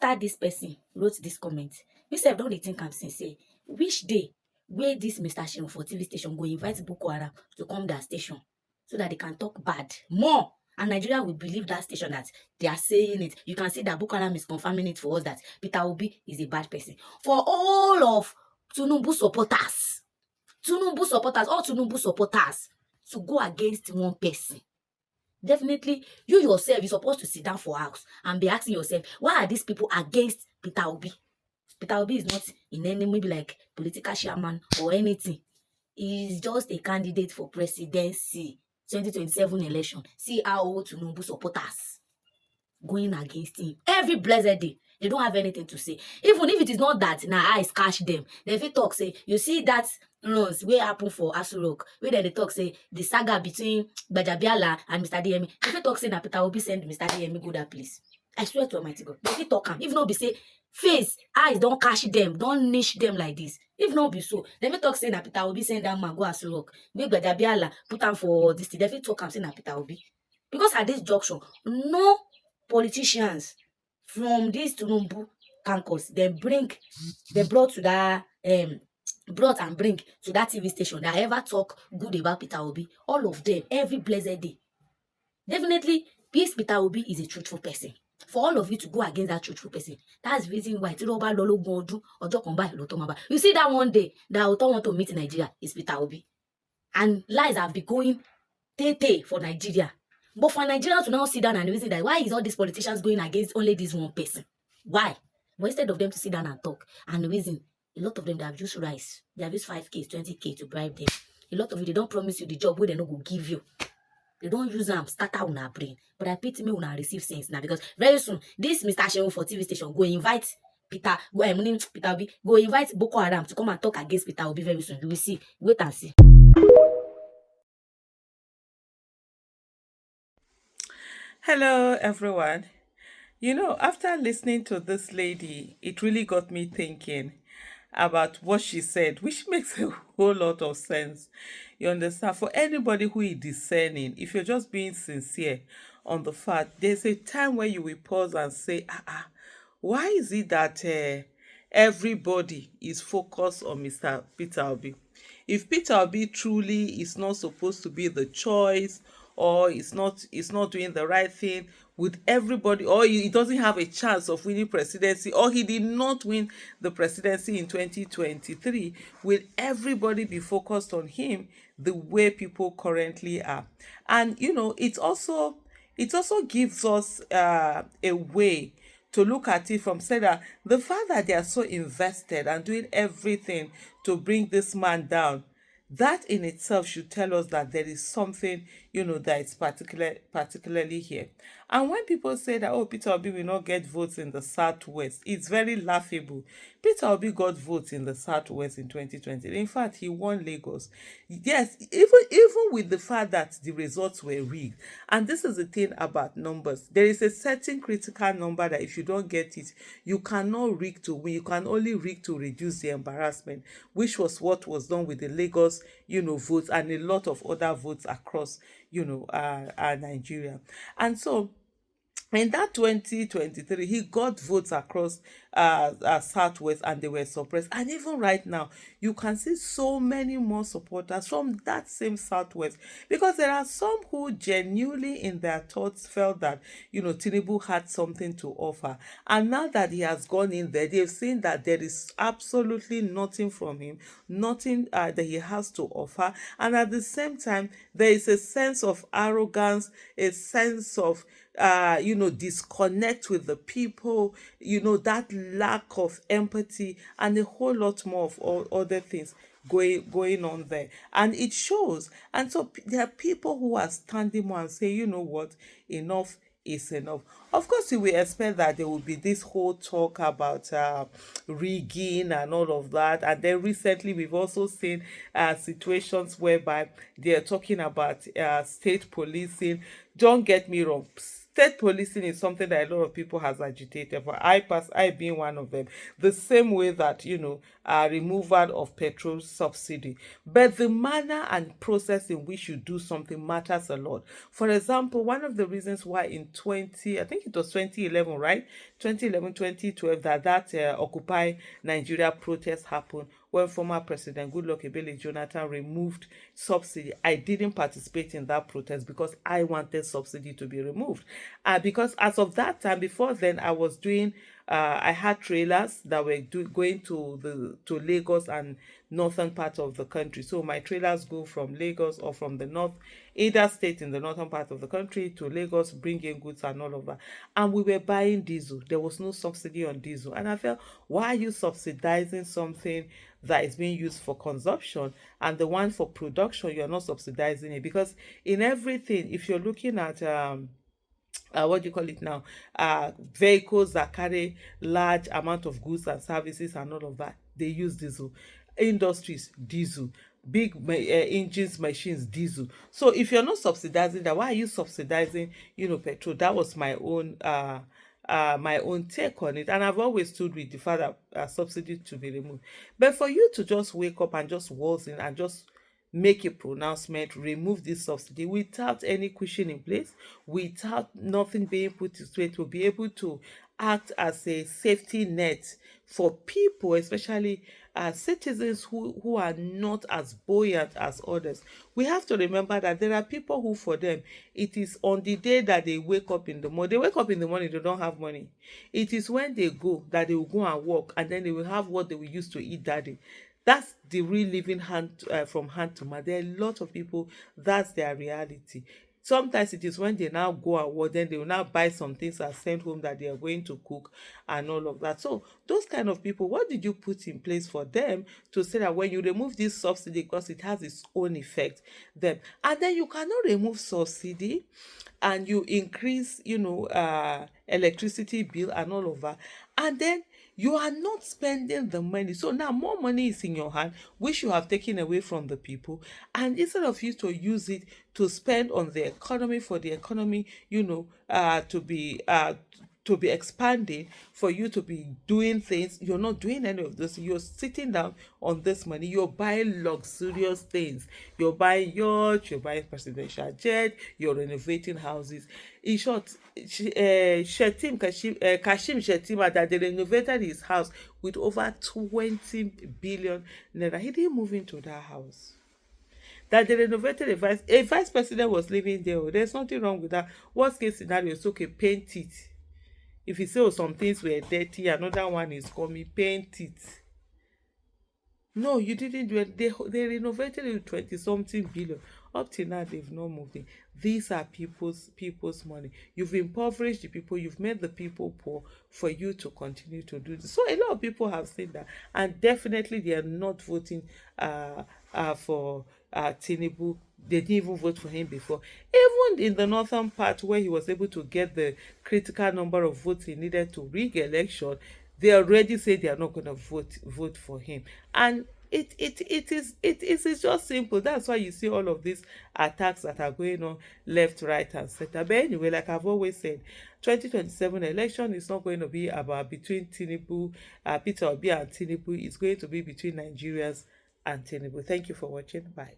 after this person wrote this comment, you sef don dey think am since, say which day wey this Mr. Seun for TV station go invite Boko Haram to come their station so that they can talk bad more, and Nigeria will believe that station that they are saying it. You can see that Boko Haram is confirming it for us that Peter Obi is a bad person. For all of Tinubu supporters, all Tinubu supporters to go against one person, definitely you yourself, you're supposed to sit down for house and be asking yourself, why are these people against Peter Obi? Peter Obi is not in any maybe like political chairman or anything. He's just a candidate for presidency 2027 election. See how Tinubu supporters going against him every blessed day. They don't have anything to say. Even if it is not that now eyes catch them, they fit talk say, you see that runs wey happen for Aso Rock, where they talk say the saga between Gbajabiala and Mr. DME. They fit talk say na Peter Obi send Mr. DME go that place. I swear to Almighty God, they fit talk am. If not be say face, eyes don't catch them, don't niche them like this. If not be so, they fit talk say na Peter Obi send that man go Aso Rock, make Gbajabiala put am for this thing. They fit talk am say na Peter Obi. Because at this junction, no politicians from this Tinubu campus, they brought to that bring to that TV station that ever talk good about Peter Obi. All of them, every blessed day. Definitely, this Peter Obi is a truthful person. For all of you to go against that truthful person, that's the reason why you see that one day that Oto want to meet in Nigeria is Peter Obi. And lies have been going tay for Nigeria. But for Nigerians to now sit down and reason that why is all these politicians going against only this one person? Why? But instead of them to sit down and talk and reason, a lot of them, they have used rice. They have used 5K, 20K to bribe them. A lot of you, they don't promise you the job where they not go give you. They don't use them, start out on our brain. But I pity me when I receive sense now, because very soon, this Mr. Seun for TV station go invite Peter Obi, go invite Boko Haram to come and talk against Peter Obi very soon. You will see. Wait and see. Hello, everyone. You know, after listening to this lady, it really got me thinking about what she said, which makes a whole lot of sense. You understand? For anybody who is discerning, if you're just being sincere on the fact, there's a time where you will pause and say, why is it that everybody is focused on Mr. Peter Obi? If Peter Obi truly is not supposed to be the choice, or is not doing the right thing with everybody, or he doesn't have a chance of winning presidency, or he did not win the presidency in 2023, will everybody be focused on him the way people currently are? And you know, it also gives us a way to look at it from say that the fact that they are so invested and doing everything to bring this man down, that in itself should tell us that there is something, that is particularly here. And when people say that, oh, Peter Obi will not get votes in the Southwest, it's very laughable. Peter Obi got votes in the Southwest in 2020. In fact, he won Lagos. Yes, even with the fact that the results were rigged. And this is the thing about numbers. There is a certain critical number that if you don't get it, you cannot rig to win. You can only rig to reduce the embarrassment, which was what was done with the Lagos, votes and a lot of other votes across, Nigeria. And so in that 2023, he got votes across Southwest, and they were suppressed. And even right now, you can see so many more supporters from that same Southwest, because there are some who genuinely in their thoughts felt that, Tinubu had something to offer. And now that he has gone in there, they've seen that there is absolutely nothing from him, nothing that he has to offer. And at the same time, there is a sense of arrogance, a sense of disconnect with the people, that lack of empathy, and a whole lot more of all other things going on there. And it shows. And so there are people who are standing more and say, you know what, enough is enough. Of course, we expect that there will be this whole talk about rigging and all of that. And then recently, we've also seen situations whereby they're talking about state policing. Don't get me wrong. State policing is something that a lot of people has agitated for. I being one of them. The same way that, removal of petrol subsidy. But the manner and process in which you do something matters a lot. For example, one of the reasons why in I think it was 2011, right? 2011, 2012, that Occupy Nigeria protest happened when former President Goodluck Ebele Jonathan removed subsidy. I didn't participate in that protest because I wanted subsidy to be removed. Because as of that time, before then, I had trailers that were going to Lagos and northern part of the country. So my trailers go from Lagos or from the north, either state in the northern part of the country to Lagos, bring in goods and all of that. And we were buying diesel. There was no subsidy on diesel. And I felt, why are you subsidizing something that is being used for consumption, and the one for production, you're not subsidizing it? Because in everything, if you're looking at what do you call it now, vehicles that carry large amount of goods and services and all of that, they use diesel. Industries, diesel. Big engines, machines, diesel. So if you're not subsidizing that, why are you subsidizing, petrol? That was my own take on it, and I've always stood with the fact that subsidy to be removed. But for you to just wake up and just waltz in and just make a pronouncement, remove this subsidy without any cushion in place, without nothing being put to it, to be able to act as a safety net for people, especially citizens who are not as buoyant as others. We have to remember that there are people who, for them, it is on the day that they wake up in the morning. They wake up in the morning, they don't have money. It is when they go that they will go and work, and then they will have what they will use to eat that day. That's the real living from hand to mouth. There are a lot of people, that's their reality. Sometimes it is when they now go and work, then they will now buy some things and send home that they are going to cook and all of that. So those kind of people, what did you put in place for them to say that when you remove this subsidy, because it has its own effect, then, and then you cannot remove subsidy and you increase, electricity bill and all of that, and then you are not spending the money. So now more money is in your hand, which you have taken away from the people. And instead of you to use it to spend on the economy, for the economy, to be expanding, for you to be doing things, you're not doing any of this. You're sitting down on this money, you're buying luxurious things, you're buying yachts, you're buying presidential jet, you're renovating houses. In short, Kashim Shettima, that they renovated his house with over 20 billion naira. He didn't move into that house. That they renovated a vice president was living there. There's nothing wrong with that. Worst case scenario is okay, paint it. If you say, oh, some things were dirty, another one is coming, paint it. No, you didn't do it. They renovated it with 20 something billion. Up till now, they've not moved in. These are people's money. You've impoverished the people, you've made the people poor for you to continue to do this. So a lot of people have seen that, and definitely they are not voting for Tinubu. They didn't even vote for him before. Even in the northern part where he was able to get the critical number of votes he needed to rig election, they already say they are not going to vote for him. And it is just simple. That's why you see all of these attacks that are going on left, right, and center. But anyway, like I've always said, 2027 election is not going to be about between Tinubu, Peter Obi and Tinubu. It's going to be between Nigerians and Tinubu. Thank you for watching. Bye.